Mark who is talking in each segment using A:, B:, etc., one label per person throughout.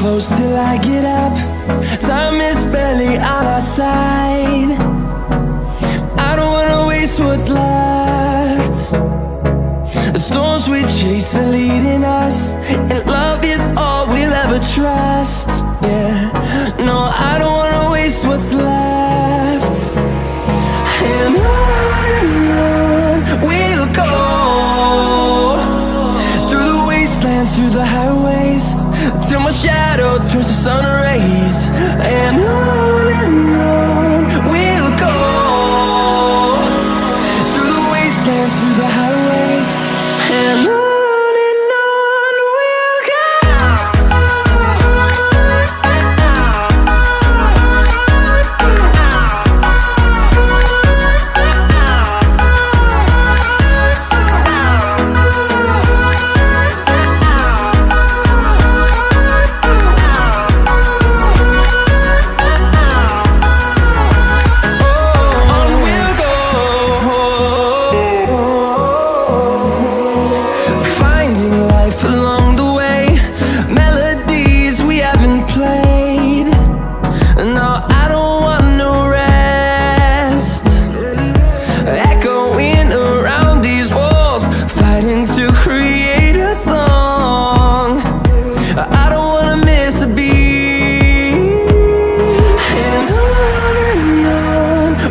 A: close till I get up. Time is barely on our side. I don't wanna waste what's left. The storms we chase are leading us, and love is all we'll ever trust. Yeah, no, I don't wanna waste what's left. And on we'll go, through the wastelands, through the highways, till my shadow turns to sun rays. And on we'll go, through the wastelands, through the highways, and on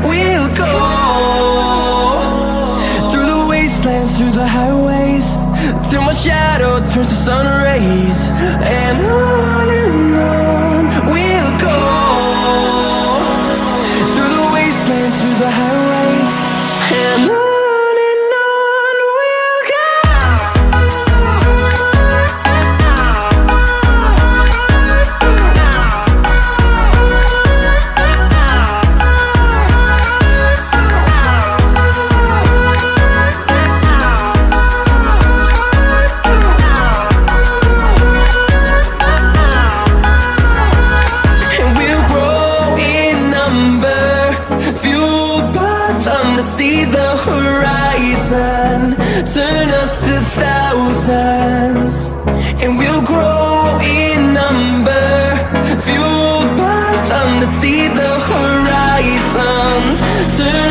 A: we'll go. Through the highways, till my shadow turns to sun rays. And on we'll go, through the wastelands, through the highways, and on we'll go. See the horizon, turn us to thousands, and we'll grow in number, fueled by them. To see the horizon, turn